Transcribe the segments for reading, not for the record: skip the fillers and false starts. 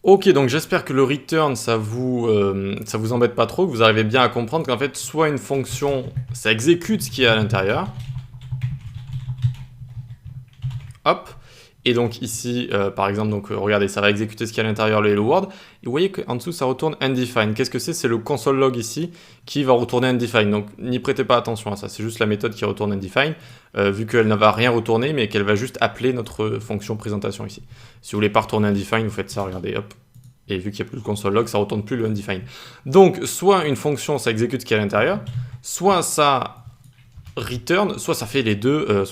Ok, donc j'espère que le return, ça vous embête pas trop, que vous arrivez bien à comprendre qu'en fait, soit une fonction, ça exécute ce qu'il y a à l'intérieur. Hop. Et donc ici, par exemple, regardez, ça va exécuter ce qu'il y a à l'intérieur, le hello world. Et vous voyez qu'en dessous, ça retourne undefined. Qu'est-ce que c'est? C'est le console log ici qui va retourner undefined. Donc n'y prêtez pas attention à ça. C'est juste la méthode qui retourne undefined, vu qu'elle ne va rien retourner, mais qu'elle va juste appeler notre fonction présentation ici. Si vous voulez pas retourner undefined, vous faites ça, regardez, hop. Et vu qu'il n'y a plus le console log, ça retourne plus le undefined. Donc, soit une fonction, ça exécute ce qu'il y a à l'intérieur, soit ça return, soit ça fait les deux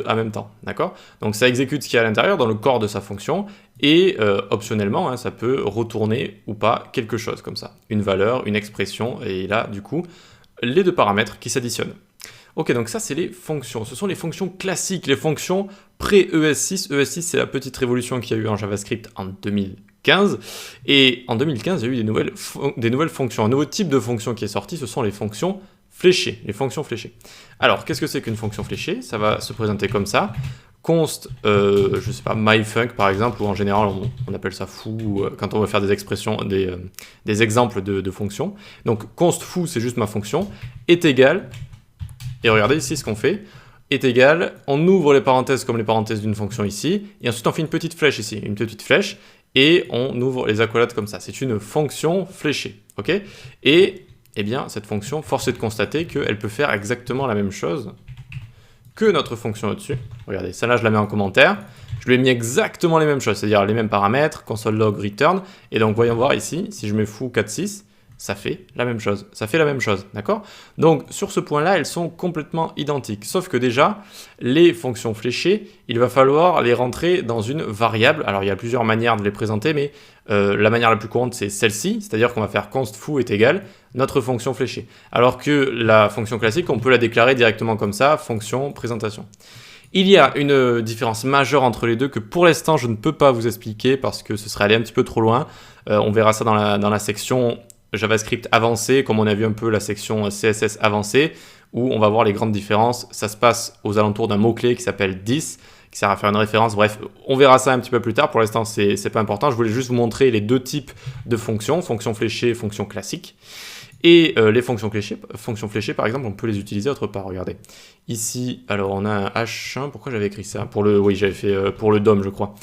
en même temps, d'accord? Donc ça exécute ce qu'il y a à l'intérieur dans le corps de sa fonction et optionnellement, ça peut retourner ou pas quelque chose comme ça, une valeur, une expression et là du coup les deux paramètres qui s'additionnent. Ok, donc ça c'est les fonctions, ce sont les fonctions classiques, les fonctions pré-ES6. ES6 c'est la petite révolution qu'il y a eu en JavaScript en 2015 et en 2015 il y a eu des nouvelles fonctions, un nouveau type de fonction qui est sorti, ce sont les fonctions fléchées, les fonctions fléchées. Alors, qu'est-ce que c'est qu'une fonction fléchée? Ça va se présenter comme ça. Const, je sais pas, myfunc par exemple, ou en général on appelle ça foo quand on veut faire des expressions, des exemples de fonctions. Donc const foo, c'est juste ma fonction, est égal, et regardez ici ce qu'on fait, est égal, on ouvre les parenthèses comme les parenthèses d'une fonction ici, et ensuite on fait une petite flèche ici, une petite flèche, et on ouvre les accolades comme ça. C'est une fonction fléchée, ok? Et eh bien, cette fonction, force est de constater qu'elle peut faire exactement la même chose que notre fonction au-dessus. Regardez, celle-là, je la mets en commentaire. Je lui ai mis exactement les mêmes choses, c'est-à-dire les mêmes paramètres, console log, return. Et donc, voyons voir ici, si je mets foo 4.6, ça fait la même chose. Ça fait la même chose, d'accord? Donc, sur ce point-là, elles sont complètement identiques. Sauf que déjà, les fonctions fléchées, il va falloir les rentrer dans une variable. Alors, il y a plusieurs manières de les présenter, mais la manière la plus courante, c'est celle-ci. C'est-à-dire qu'on va faire const foo est égal notre fonction fléchée. Alors que la fonction classique, on peut la déclarer directement comme ça, fonction présentation. Il y a une différence majeure entre les deux que pour l'instant, je ne peux pas vous expliquer parce que ce serait aller un petit peu trop loin. On verra ça dans la section JavaScript avancé, comme on a vu un peu la section CSS avancée, où on va voir les grandes différences. Ça se passe aux alentours d'un mot-clé qui s'appelle this, qui sert à faire une référence. Bref, on verra ça un petit peu plus tard. Pour l'instant, c'est pas important. Je voulais juste vous montrer les deux types de fonctions, fonction fléchée et fonction classique. Et les fonctions fléchées, par exemple, on peut les utiliser autre part. Regardez. Ici, alors on a un H1. Pourquoi j'avais écrit ça? Oui, j'avais fait pour le DOM, je crois.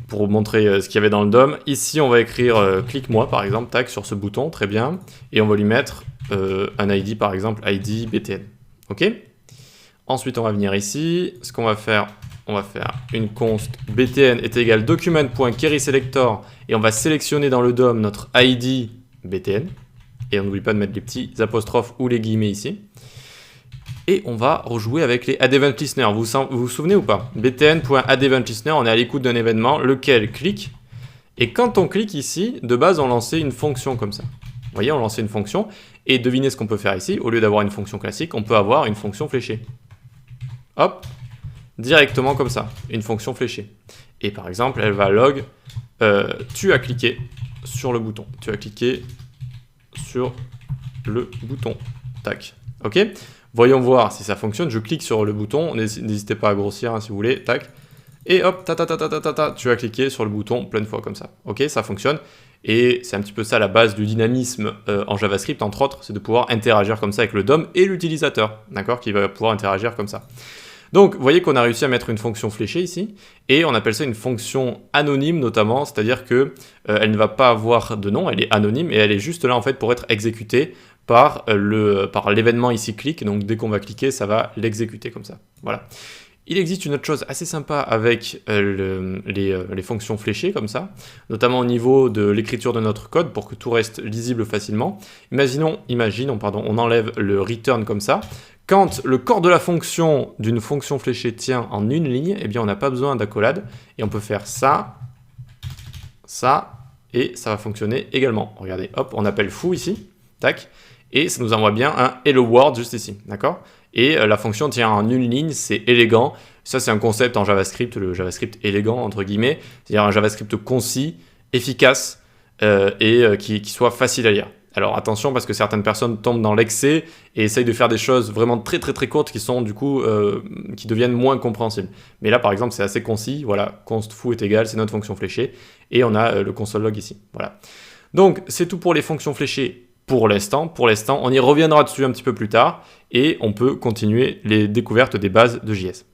Pour vous montrer ce qu'il y avait dans le DOM. Ici, on va écrire clique-moi, par exemple, tac, sur ce bouton, très bien. Et on va lui mettre un ID, par exemple, ID BTN. OK? Ensuite, on va venir ici. Ce qu'on va faire, on va faire une const BTN est égal document.querySelector et on va sélectionner dans le DOM notre ID BTN. Et on n'oublie pas de mettre les petits apostrophes ou les guillemets ici. Et on va rejouer avec les addEventListener. Vous vous souvenez ou pas? btn.addEventListener, on est à l'écoute d'un événement, lequel clique. Et quand on clique ici, de base, on lançait une fonction comme ça. Vous voyez, on lançait une fonction. Et devinez ce qu'on peut faire ici. Au lieu d'avoir une fonction classique, on peut avoir une fonction fléchée. Hop, directement comme ça, une fonction fléchée. Et par exemple, elle va log, tu as cliqué sur le bouton. Tu as cliqué sur le bouton. Tac. OK? Voyons voir si ça fonctionne. Je clique sur le bouton. N'hésitez pas à grossir si vous voulez. Tac. Et hop, tu as cliqué sur le bouton plein de fois comme ça. OK? Ça fonctionne. Et c'est un petit peu ça la base du dynamisme en JavaScript, entre autres, c'est de pouvoir interagir comme ça avec le DOM et l'utilisateur, d'accord? Qui va pouvoir interagir comme ça. Donc, vous voyez qu'on a réussi à mettre une fonction fléchée ici, et on appelle ça une fonction anonyme notamment, c'est-à-dire que elle ne va pas avoir de nom, elle est anonyme, et elle est juste là en fait pour être exécutée par l'événement ici click, donc dès qu'on va cliquer, ça va l'exécuter comme ça. Voilà. Il existe une autre chose assez sympa avec les fonctions fléchées comme ça, notamment au niveau de l'écriture de notre code pour que tout reste lisible facilement. Imaginons, on enlève le return comme ça. Quand le corps de la fonction d'une fonction fléchée tient en une ligne, eh bien on n'a pas besoin d'accolade et on peut faire ça, ça et ça va fonctionner également. Regardez, hop, on appelle foo ici, tac, et ça nous envoie bien un hello world juste ici, d'accord? Et la fonction tient en une ligne, c'est élégant. Ça, c'est un concept en JavaScript, le JavaScript élégant, entre guillemets. C'est-à-dire un JavaScript concis, efficace et qui soit facile à lire. Alors attention parce que certaines personnes tombent dans l'excès et essayent de faire des choses vraiment très très très courtes qui sont du coup qui deviennent moins compréhensibles. Mais là par exemple c'est assez concis, voilà, const foo est égal, c'est notre fonction fléchée et on a le console log ici. Voilà. Donc c'est tout pour les fonctions fléchées pour l'instant. Pour l'instant, on y reviendra dessus un petit peu plus tard et on peut continuer les découvertes des bases de JS.